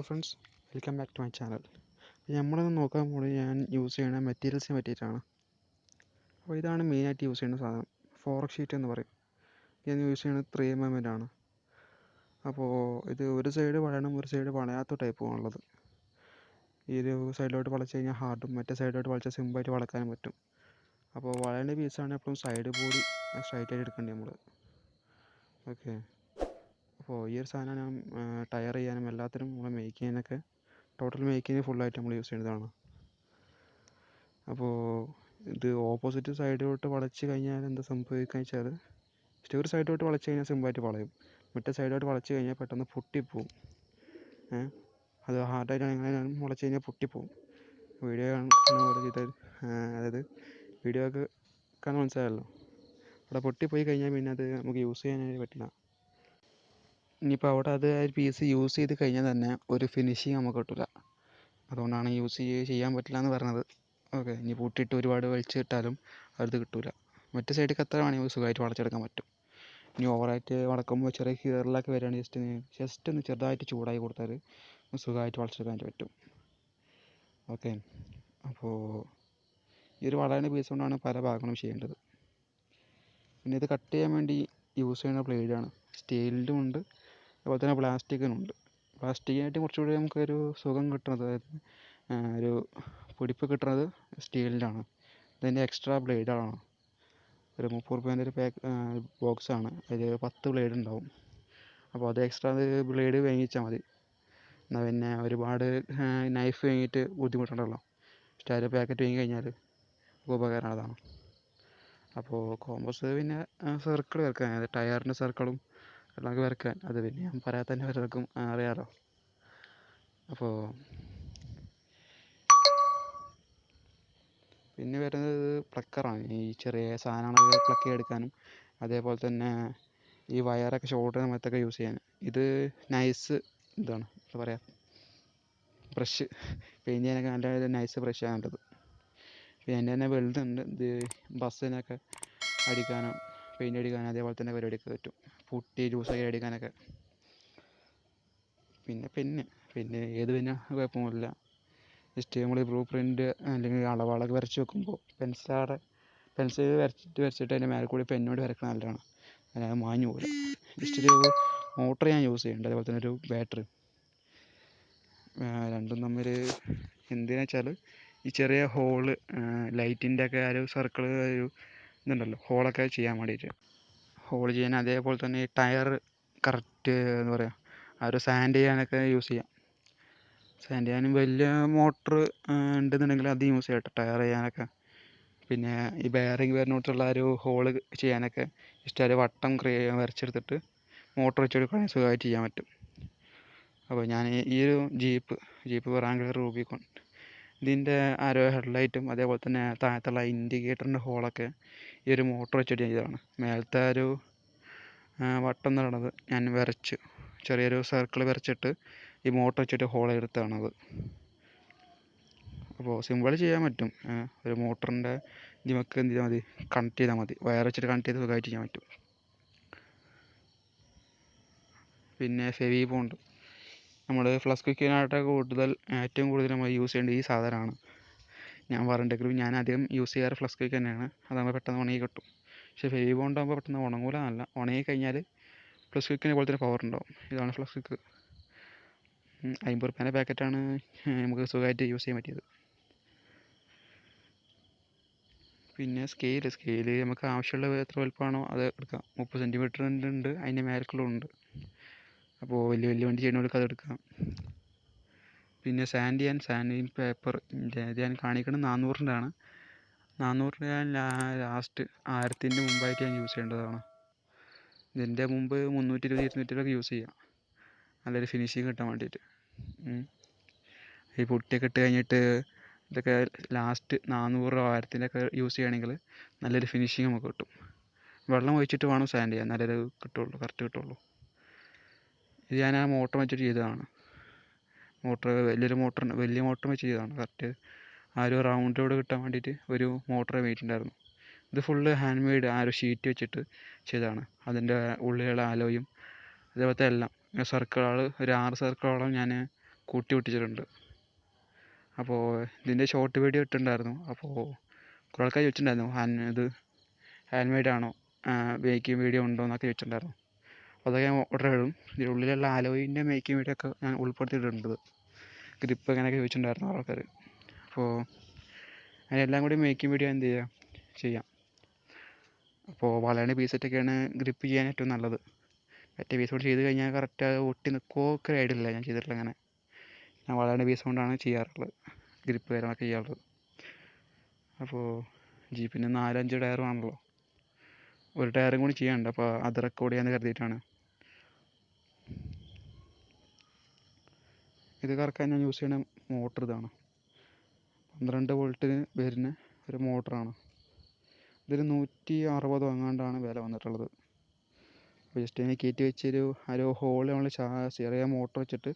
Friends, welcome back to my channel. നമ്മളിന്ന് നോക്കാൻ പോകുന്നത് ഞാൻ യൂസ് ചെയ്യുന്ന മെറ്റീരിയൽസിനെ പറ്റിയിട്ടാണ്. അപ്പോൾ ഇതാണ് മെയിനായിട്ട് യൂസ് ചെയ്യുന്ന സാധനം, ഫോറക് ഷീറ്റ് എന്ന് പറയും. ഞാൻ യൂസ് ചെയ്യുന്നത് 3mm ആണ്. അപ്പോൾ ഇത് ഒരു സൈഡ് വളയണം, ഒരു സൈഡ് വളയാത്ത ടൈപ്പുമാണുള്ളത്. ഈ ഒരു സൈഡിലോട്ട് വളച്ച് കഴിഞ്ഞാൽ ഹാർഡും, മറ്റേ സൈഡിലോട്ട് വളച്ചാൽ സിമ്പിളായിട്ട് വളക്കാനും പറ്റും. അപ്പോൾ വളയേണ്ട പീസാണ് എപ്പോഴും സൈഡ് ബോഡി സ്ട്രൈറ്റ് ആയിട്ട് എടുക്കേണ്ടത് നമ്മൾ. ഓക്കെ, അപ്പോൾ ഈ ഒരു സാധനം ഞാൻ ടയർ ചെയ്യാനും എല്ലാത്തിനും നമ്മൾ മേക്ക് ചെയ്യാനൊക്കെ ടോട്ടൽ മേക്കിങ് ഫുള്ളായിട്ട് നമ്മൾ യൂസ് ചെയ്യുന്നതാണ്. അപ്പോൾ ഇത് ഓപ്പോസിറ്റ് സൈഡിലോട്ട് വളച്ച് കഴിഞ്ഞാൽ എന്താ സംഭവിക്കുക വെച്ചാൽ, ഒരു സൈഡിലോട്ട് വളച്ച് കഴിഞ്ഞാൽ സിമ്പിളായിട്ട് വളയും, മറ്റേ സൈഡിലോട്ട് വളച്ച് കഴിഞ്ഞാൽ പെട്ടെന്ന് പൊട്ടിപ്പോവും. അത് ഹാർഡായിട്ടാണ് വളച്ച് കഴിഞ്ഞാൽ പൊട്ടിപ്പോവും. വീഡിയോ കാണുന്ന പോലെ ചെയ്താൽ, അതായത് വീഡിയോ ഒക്കെ കാണാൻ മനസ്സിലായല്ലോ. അവിടെ പൊട്ടിപ്പോയി കഴിഞ്ഞാൽ പിന്നെ അത് നമുക്ക് യൂസ് ചെയ്യാനായിട്ട് പറ്റില്ല. ഇനിയിപ്പോൾ അവിടെ അത് പീസ് യൂസ് ചെയ്ത് കഴിഞ്ഞാൽ തന്നെ ഒരു ഫിനിഷിങ് നമുക്ക് കിട്ടില്ല. അതുകൊണ്ടാണ് ചെയ്യാൻ പറ്റില്ല എന്ന് പറഞ്ഞത്. ഓക്കെ, ഇനി പൂട്ടിയിട്ട് ഒരുപാട് വലിച്ചിട്ടാലും അത് കിട്ടില്ല. മറ്റേ സൈഡിൽ എത്ര വേണമെങ്കിൽ സുഖമായിട്ട് വളച്ചെടുക്കാൻ പറ്റും. ഇനി ഓവറായിട്ട് വളക്കുമ്പോൾ ചെറിയ കീറലൊക്കെ വരികയാണെങ്കിൽ ജസ്റ്റ് ഒന്ന് ചെറുതായിട്ട് ചൂടായി കൊടുത്താൽ സുഖമായിട്ട് വളച്ചെടുക്കാൻ പറ്റും. ഓക്കെ, അപ്പോൾ ഈ ഒരു വളയുന്ന പീസ് കൊണ്ടാണ് പല ഭാഗങ്ങളും ചെയ്യേണ്ടത്. പിന്നെ ഇത് കട്ട് ചെയ്യാൻ വേണ്ടി യൂസ് ചെയ്യുന്ന ബ്ലേഡാണ്. സ്റ്റീലിൻ്റെ ഉണ്ട്, അതുപോലെ തന്നെ പ്ലാസ്റ്റിക്കിനുണ്ട്. പ്ലാസ്റ്റിക്കിനായിട്ട് കുറച്ചുകൂടി നമുക്കൊരു സുഖം കിട്ടുന്നത്, അതായത് ഒരു പിടിപ്പ് കിട്ടുന്നത് സ്റ്റീലിലാണ്. ഇതിൻ്റെ എക്സ്ട്രാ ബ്ലേഡാണ്. ഒരു 30 രൂപേൻ്റെ ഒരു ബോക്സാണ്, അതിൽ 10 ബ്ലേഡ് ഉണ്ടാവും. അപ്പോൾ അത് എക്സ്ട്രാ ബ്ലേഡ് വാങ്ങിച്ചാൽ മതി. എന്നാൽ പിന്നെ ഒരുപാട് നൈഫ് വാങ്ങിയിട്ട് ബുദ്ധിമുട്ടുണ്ടല്ലോ. സ്റ്റൈൽ പാക്കറ്റ് വാങ്ങി കഴിഞ്ഞാൽ ഉപകാരം അതാണ്. അപ്പോൾ കോമ്പസ് പിന്നെ സർക്കിൾ വരയ്ക്കാൻ, അതായത് ടയറിൻ്റെ സർക്കിളും എല്ലാം വരയ്ക്കാൻ, അത് പിന്നെ ഞാൻ പറയാൻ തന്നെ പലർക്കും അറിയാമല്ലോ. അപ്പോൾ പിന്നെ വരുന്നത് പ്ലക്കറാണ്. ഈ ചെറിയ സാധനങ്ങളൊക്കെ പ്ലക്ക് ചെയ്തെടുക്കാനും, അതേപോലെ തന്നെ ഈ വയറൊക്കെ ഷോൾഡറിന് മറ്റൊക്കെ യൂസ് ചെയ്യാൻ. ഇത് നൈസ് ഇതാണ്, എന്താ പറയുക, ബ്രഷ് പെയിൻറ്റ് ചെയ്യാനൊക്കെ നല്ല നൈസ് ബ്രഷാണ് നല്ലത്. പിന്നെ എൻ്റെ തന്നെ വലുതുണ്ട്, ഇത് ബസ്സിനൊക്കെ അടിക്കാനും പെയിൻറ്റ് അടിക്കാനും അതേപോലെ തന്നെ പരിപാടിയൊക്കെ പറ്റും, പുട്ടി ജ്യൂസൊക്കെ അടിക്കാനൊക്കെ. പിന്നെ ഏത് പിന്നെ കുഴപ്പമൊന്നുമില്ല. ജസ്റ്റ് നമ്മൾ ബ്ലൂ പ്രിൻ്റ് അല്ലെങ്കിൽ അളവുകളൊക്കെ വരച്ച് വെക്കുമ്പോൾ പെൻസിൽ വരച്ചിട്ട് അതിൻ്റെ മേലെ കൂടി പെന്നോട് വരയ്ക്കണം, നല്ലതാണ്. അല്ലാതെ മാഞ്ഞു പോകില്ല. ജസ്റ്റ് ഒരു മോട്ടർ ഞാൻ യൂസ് ചെയ്യുന്നുണ്ട്, അതേപോലെ തന്നെ ഒരു ബാറ്ററി. രണ്ടും തമ്മിൽ എന്തിനാ വെച്ചാൽ, ഈ ചെറിയ ഹോള് ലൈറ്റിൻ്റെ ഒക്കെ ഒരു സർക്കിൾ ഒരു ഇതുണ്ടല്ലോ, ഹോളൊക്കെ ചെയ്യാൻ വേണ്ടിയിട്ട്, ഹോൾ ചെയ്യാൻ. അതേപോലെ തന്നെ ഈ ടയർ കറക്റ്റ് എന്താ പറയുക, ആ ഒരു സാൻഡ് ചെയ്യാനൊക്കെ യൂസ് ചെയ്യാം. സാൻഡ് ചെയ്യാനും വലിയ മോട്ടർ ഉണ്ടെന്നുണ്ടെങ്കിൽ അത് യൂസ് ചെയ്യട്ടെ ടയർ ചെയ്യാനൊക്കെ. പിന്നെ ഈ ബെയറിങ് വരുന്നിടത്തുള്ള ഒരു ഹോള് ചെയ്യാനൊക്കെ ജസ്റ്റ് ഒരു വട്ടം വരച്ചെടുത്തിട്ട് മോട്ടർ വെച്ച് കൊടുക്കുകയാണെങ്കിൽ സുഖമായിട്ട് ചെയ്യാൻ പറ്റും. അപ്പോൾ ഞാൻ ഈ ഒരു ജീപ്പ് റാംഗ്ലർ റൂബിക്കോൺ, ഇതിൻ്റെ ആരോ ഹെഡ്ലൈറ്റും അതേപോലെ തന്നെ താഴത്തുള്ള ഇൻഡിക്കേറ്ററിൻ്റെ ഹോളൊക്കെ ഈ ഒരു മോട്ടർ വെച്ചിട്ട് ചെയ്തതാണ്. മേലത്തെ ഒരു വട്ടം എന്ന് പറയുന്നത് ഞാൻ ചെറിയൊരു സർക്കിൾ വരച്ചിട്ട് ഈ മോട്ടർ വെച്ചിട്ട് ഹോൾ എടുത്താണത്. അപ്പോൾ സിമ്പിൾ ചെയ്യാൻ പറ്റും. ഒരു മോട്ടറിൻ്റെ ഇതിമൊക്കെ എന്ത് ചെയ്താൽ മതി, കണക്ട് ചെയ്താൽ മതി, വയർ വെച്ചിട്ട് കണക്ട് ചെയ്ത് സുഖമായിട്ട് ചെയ്യാൻ പറ്റും. പിന്നെ ഫെവി ബോണ്ട്, നമ്മൾ ഫ്ലസ്ക് ക്വിക്കിനായിട്ട് ഏറ്റവും കൂടുതൽ നമ്മൾ യൂസ് ചെയ്യേണ്ടത് ഈ സാധനമാണ്. ഞാൻ പറഞ്ഞിട്ടെങ്കിലും ഞാൻ അധികം യൂസ് ചെയ്യാറ് ഫ്ലസ്ക് ക്വിക്ക് തന്നെയാണ്. അതാകുമ്പോൾ പെട്ടെന്ന് ഉണങ്ങി കിട്ടും. പക്ഷേ ഫെവി ബോണ്ട് ആകുമ്പോൾ പെട്ടെന്ന് ഉണങ്ങൂല എന്നല്ല, ഉണങ്ങി കഴിഞ്ഞാൽ ഫ്ലസ്ക് ക്വിക്കിനെ പോലെ തന്നെ പവർ ഉണ്ടാവും. ഇതാണ് ഫ്ലസ്ക് ക്വിക്ക്. 50 രൂപേൻ്റെ പാക്കറ്റാണ്, നമുക്ക് സുഖമായിട്ട് യൂസ് ചെയ്യാൻ പറ്റിയത്. പിന്നെ സ്കെയിൽ നമുക്ക് ആവശ്യമുള്ള എത്ര വലുപ്പമാണോ അത് എടുക്കാം. 30 സെൻറ്റിമീറ്ററിൻ്റെ ഉണ്ട്, അതിൻ്റെ മേൽക്കുള്ളുണ്ട്. അപ്പോൾ വലിയ വണ്ടി ചെയ്യുന്നവർക്ക് അത് എടുക്കാം. പിന്നെ സാൻഡിങ് പേപ്പർ, ഇത് ഞാൻ കാണിക്കുന്നത് 400-ൻ്റെ ആണ്. 400 ഞാൻ ലാസ്റ്റ് 1000-ൻ്റെ മുമ്പായിട്ട് ഞാൻ യൂസ് ചെയ്യേണ്ടതാണ്. ഇതിൻ്റെ മുമ്പ് 320, 200 യൂസ് ചെയ്യാം, നല്ലൊരു ഫിനിഷിങ് കിട്ടാൻ വേണ്ടിയിട്ട്. ഈ പുട്ടിയൊക്കെ ഇട്ട് കഴിഞ്ഞിട്ട് ഇതൊക്കെ ലാസ്റ്റ് 400 1000-ൻ്റെ ഒക്കെ യൂസ് ചെയ്യുകയാണെങ്കിൽ നല്ലൊരു ഫിനിഷിങ് നമുക്ക് കിട്ടും. വെള്ളം ഒഴിച്ചിട്ട് വേണം സാൻഡ് ചെയ്യാൻ, നല്ലൊരു കറക്റ്റ് കിട്ടുള്ളൂ. ഇത് ഞാൻ ആ മോട്ടർ വെച്ചിട്ട് ചെയ്തതാണ്. വലിയ മോട്ടർ വെച്ച് ചെയ്തതാണ്. കറക്റ്റ് ആ ഒരു റൗണ്ടിലൂടെ കിട്ടാൻ വേണ്ടിയിട്ട് ഒരു മോട്ടർ വേണ്ടിയിട്ടുണ്ടായിരുന്നു. ഇത് ഫുള്ള് ഹാൻഡ് മെയ്ഡ്, ആ ഒരു ഷീറ്റ് വെച്ചിട്ട് ചെയ്തതാണ്. അതിൻ്റെ ഉള്ളിലുള്ള ആലോയും അതേപോലത്തെ എല്ലാം സർക്കിളുകൾ ഒരു 6 സർക്കിളോളം ഞാൻ കൂട്ടി ഒട്ടിച്ചിട്ടുണ്ട്. അപ്പോൾ ഇതിൻ്റെ ഷോർട്ട് വീഡിയോ ഇട്ടിട്ടുണ്ടായിരുന്നു. അപ്പോൾ കുറേ ആൾക്കാർ ചോദിച്ചിട്ടുണ്ടായിരുന്നു ഇത് ഹാൻഡ് മെയ്ഡ് ആണോ, മേക്കിംഗ് വീഡിയോ ഉണ്ടോ എന്നൊക്കെ ചോദിച്ചിട്ടുണ്ടായിരുന്നു. അപ്പോൾ അതൊക്കെ ഞാൻ ഓർഡർ ഇടും. ഇതിനുള്ളിലുള്ള അലോയിൻ്റെ മേക്കിംഗ് വീഡിയോ ഒക്കെ ഞാൻ ഉൾപ്പെടുത്തിയിട്ടുണ്ട്. ഗ്രിപ്പ് അങ്ങനെയൊക്കെ ചോദിച്ചിട്ടുണ്ടായിരുന്നു ആൾക്കാർ. അപ്പോൾ അതിനെല്ലാം കൂടി മേക്കിംഗ് വീഡിയോ എന്ത് ചെയ്യാം. അപ്പോൾ വളയുടെ പീസറ്റൊക്കെയാണ് ഗ്രിപ്പ് ചെയ്യാൻ ഏറ്റവും നല്ലത്. മറ്റേ പീസ് കൊണ്ട് ചെയ്ത് കഴിഞ്ഞാൽ കറക്റ്റ് ഒട്ടി നിൽക്കുമോ ഒക്കെ ആയിട്ടില്ല ഞാൻ ചെയ്തിട്ടില്ല. അങ്ങനെ ഞാൻ വളയുടെ പീസ് കൊണ്ടാണ് ചെയ്യാറുള്ളത്, ഗ്രിപ്പ് കാര്യങ്ങളൊക്കെ ചെയ്യാറുള്ളത്. അപ്പോൾ ജീപ്പിന് 4-5 ടയറുമാണല്ലോ, ഒരു ടയറും കൂടി ചെയ്യാനുണ്ട്. അപ്പോൾ അത് റെക്കോർഡ് ചെയ്യാമെന്ന് കരുതിയിട്ടാണ്. ഇത് കറക്കാൻ ഞാൻ യൂസ് ചെയ്യുന്ന മോട്ടർ ഇതാണ്. 12 വോൾട്ടിന് വരുന്ന ഒരു മോട്ടറാണ്. ഇതിന് 160 എങ്ങാണ്ടാണ് വില വന്നിട്ടുള്ളത്. അപ്പോൾ ജസ്റ്റ് ഇതിനെ കയറ്റി വെച്ചൊരു ഹോൾ നമ്മൾ ചെറിയ മോട്ടർ വെച്ചിട്ട്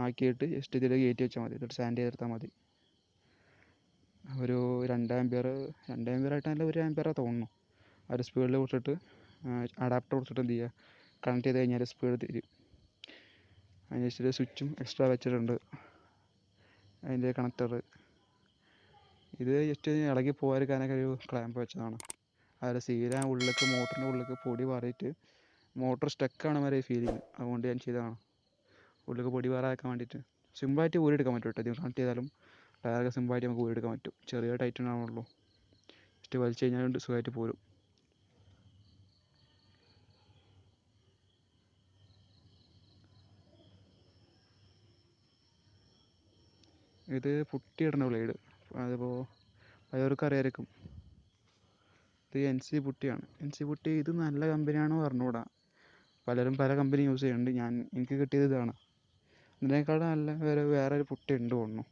ആക്കിയിട്ട് ജസ്റ്റ് ഇതിൽ കയറ്റി വെച്ചാൽ മതി. എന്നിട്ട് സാൻഡ് ചെയ്തെടുത്താൽ മതി. ഒരു 2 ആമ്പിയർ ആയിട്ടല്ല, 1 ആമ്പിയറാണ് തോന്നുന്നു. ആ ഒരു സ്പീഡിൽ കൊടുത്തിട്ട് അഡാപ്റ്റർ കൊടുത്തിട്ട് എന്ത് ചെയ്യുക, കണക്ട് ചെയ്ത് കഴിഞ്ഞാൽ സ്പീഡ് തിരിയും. അതിന് ജസ്റ്റ് സ്വിച്ചും എക്സ്ട്രാ വെച്ചിട്ടുണ്ട്, അതിൻ്റെ കണക്ടർ. ഇത് ജസ്റ്റ് ഇളകി പോകാതിരിക്കാനൊക്കെ ഒരു ക്ലാമ്പ് വെച്ചതാണ്. അതിൽ സീല ഉള്ളിലേക്ക്, മോട്ടറിൻ്റെ ഉള്ളിലേക്ക് പൊടി പാറിയിട്ട് മോട്ടർ സ്റ്റക്കാണ് വരെ ഫീലിങ്. അതുകൊണ്ട് ഞാൻ ചെയ്തതാണ്, ഉള്ളിലേക്ക് പൊടി പാറാക്കാൻ വേണ്ടിയിട്ട്. സിമ്പിളായിട്ട് ഊരിയെടുക്കാൻ പറ്റും കേട്ടോ. ഇത് കണക്ട് ചെയ്താലും ടയറൊക്കെ സിമ്പിളായിട്ട് നമുക്ക് ഊരിയെടുക്കാൻ പറ്റും. ചെറിയ ടൈറ്റുണ്ടാവുള്ളൂ, ജസ്റ്റ് വലിച്ചു കഴിഞ്ഞാൽ സുഖമായിട്ട് പോരും. ഇത് പുട്ടിയിടുന്ന ബ്ലേഡ്. അതിപ്പോൾ പലർക്കും അറിയായിരിക്കും. ഇത് NC പുട്ടിയാണ്. NC പുട്ടി ഇത് നല്ല കമ്പനിയാണോ പറഞ്ഞുകൂടാ. പലരും പല കമ്പനി യൂസ് ചെയ്യുന്നുണ്ട്. എനിക്ക് കിട്ടിയത് ഇതാണ്. ഇതിനേക്കാളും നല്ല വേറൊരു പുട്ടി ഉണ്ട് തോന്നുന്നു.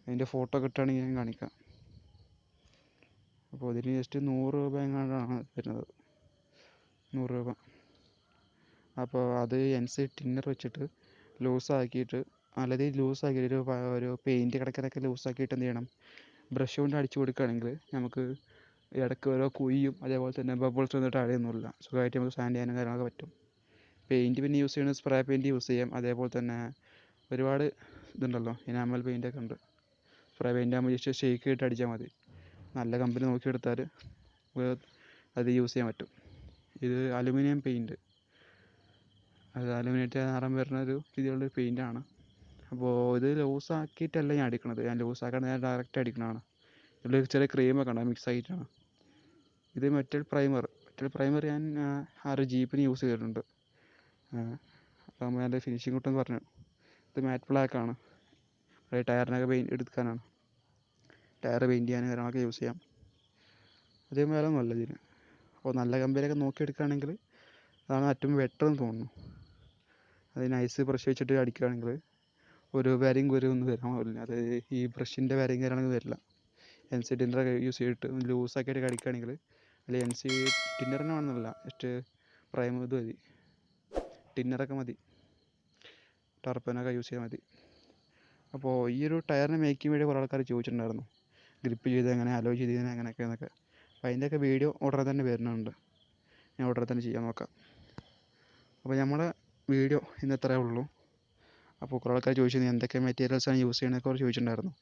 അതിൻ്റെ ഫോട്ടോ കിട്ടുകയാണെങ്കിൽ ഞാൻ കാണിക്കാം. അപ്പോൾ ഇതിന് ജസ്റ്റ് 100 രൂപ എങ്ങാണ്ടാണ് വരുന്നത്, 100 രൂപ. അപ്പോൾ അത് NC ടിന്നർ വെച്ചിട്ട് ലൂസാക്കിയിട്ട്, അല്ലെങ്കിൽ ലൂസാക്കിയിട്ട് ഒരു പെയിൻറ്റ് കിടക്കലൊക്കെ ലൂസാക്കിയിട്ട് എന്ത് ചെയ്യണം, ബ്രഷ് കൊണ്ട് അടിച്ചു കൊടുക്കുകയാണെങ്കിൽ നമുക്ക് ഇടയ്ക്ക് ഓരോ കുഴിയും അതേപോലെ തന്നെ ബബിൾസ് വന്നിട്ട് അഴയൊന്നുമില്ല. സുഖമായിട്ട് നമുക്ക് സാൻഡ് ചെയ്യാനും കാര്യങ്ങളൊക്കെ പറ്റും. പെയിൻറ്റ് പിന്നെ യൂസ് ചെയ്യുന്നത് സ്പ്രേ പെയിൻറ്റ് യൂസ് ചെയ്യാം. അതേപോലെ തന്നെ ഒരുപാട് ഇതുണ്ടല്ലോ, ഇനാമൽ പെയിൻ്റൊക്കെ ഉണ്ട്. സ്പ്രേ പെയിൻ്റ് ആകുമ്പോൾ ജസ്റ്റ് ഷേക്ക് ഇട്ട് അടിച്ചാൽ മതി. നല്ല കമ്പനി നോക്കിയെടുത്താൽ അത് യൂസ് ചെയ്യാൻ പറ്റും. ഇത് അലുമിനിയം പെയിൻറ്റ്, അത് അലുമിനിയത്തിൻ്റെ നിറം വരുന്നൊരു രീതിയിലുള്ളൊരു പെയിൻ്റാണ്. അപ്പോൾ ഇത് ലൂസാക്കിയിട്ടല്ല ഞാൻ അടിക്കണത്. ഞാൻ ലൂസാക്കാണ്ട് ഞാൻ ഡയറക്റ്റ് അടിക്കണതാണ്. ഇതിൽ ചെറിയ ക്രീമൊക്കെ ഉണ്ട്, മിക്സ് ആയിട്ടാണ്. ഇത് മെറ്റൽ പ്രൈമർ ഞാൻ ഒരു ജീപ്പിന് യൂസ് ചെയ്തിട്ടുണ്ട്. അപ്പോൾ അതിൻ്റെ ഫിനിഷിംഗ് കിട്ടുമെന്ന് പറഞ്ഞു. ഇത് മാറ്റ് ബ്ലാക്കാണ്. ടയറിനൊക്കെ പെയിൻറ്റ് എടുക്കാനാണ്, ടയർ പെയിൻറ്റ് ചെയ്യാൻ കാര്യങ്ങളൊക്കെ യൂസ് ചെയ്യാം. അതേ വില ഒന്നുമല്ല ഇതിന്. അപ്പോൾ നല്ല കമ്പനിയൊക്കെ നോക്കിയെടുക്കുകയാണെങ്കിൽ അതാണ് ഏറ്റവും ബെറ്റർ എന്ന് തോന്നുന്നു. അത് നൈസ് ബ്രഷ് വെച്ചിട്ട് അടിക്കുകയാണെങ്കിൽ ഒരു വരയും ഒന്നും വരില്ല. അത് ഈ ബ്രഷിൻ്റെ വരയും കാര്യങ്ങളൊന്നും വരില്ല. NC ടിന്നറൊക്കെ യൂസ് ചെയ്തിട്ട് ലൂസാക്കിയിട്ട് അടിക്കുകയാണെങ്കിൽ, അല്ലെങ്കിൽ NC ടിന്നറിന് വേണമെന്നില്ല, ജസ്റ്റ് പ്രൈമർ ഇത് മതി, ടിന്നറൊക്കെ മതി, ടർപ്പനൊക്കെ യൂസ് ചെയ്താൽ മതി. അപ്പോൾ ഈ ഒരു ടയറിന് മേക്കിംഗ് വീഡിയോ കുറേ ആൾക്കാർ ചോദിച്ചിട്ടുണ്ടായിരുന്നു, ഗ്രിപ്പ് ചെയ്ത് എങ്ങനെ, അലോ ചെയ്ത് എങ്ങനെയൊക്കെ. അപ്പോൾ അതിൻ്റെയൊക്കെ വീഡിയോ ഉടനെ തന്നെ വരുന്നുണ്ട്. ഞാൻ ഉടനെ തന്നെ ചെയ്യാൻ നോക്കാം. അപ്പോൾ നമ്മുടെ വീഡിയോ ഇന്ന് ഇത്രയേ ഉള്ളൂ. അപ്പോൾ കുറേ ആൾക്കാർ ചോദിച്ചിരുന്നു എന്തൊക്കെ മെറ്റീരിയൽസാണ് യൂസ് ചെയ്യുന്നതൊക്കെ അവർ ചോദിച്ചിട്ടുണ്ടായിരുന്നു.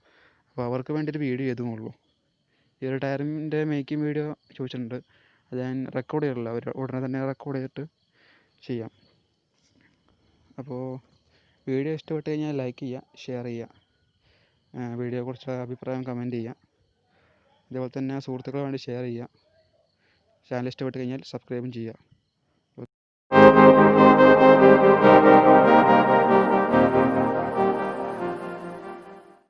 അപ്പോൾ അവർക്ക് വേണ്ടിയിട്ട് വീഡിയോ ചെയ്തുള്ളൂ. ഈ ഒരു ടയറിൻ്റെ മേക്കിംഗ് വീഡിയോ ചോദിച്ചിട്ടുണ്ട്. അത് ഞാൻ റെക്കോർഡ് ചെയ്തിട്ടില്ല, ഉടനെ തന്നെ റെക്കോർഡ് ചെയ്തിട്ട് ചെയ്യാം. അപ്പോൾ വീഡിയോ ഇഷ്ടപ്പെട്ട് കഴിഞ്ഞാൽ ലൈക്ക് ചെയ്യുക, ഷെയർ ചെയ്യുക, വീഡിയോയെക്കുറിച്ചുള്ള അഭിപ്രായം കമൻറ്റ് ചെയ്യുക. അതേപോലെ തന്നെ സുഹൃത്തുക്കളെ വേണ്ടി ഷെയർ ചെയ്യുക. ചാനൽ ഇഷ്ടപ്പെട്ട് കഴിഞ്ഞാൽ സബ്സ്ക്രൈബും ചെയ്യുക.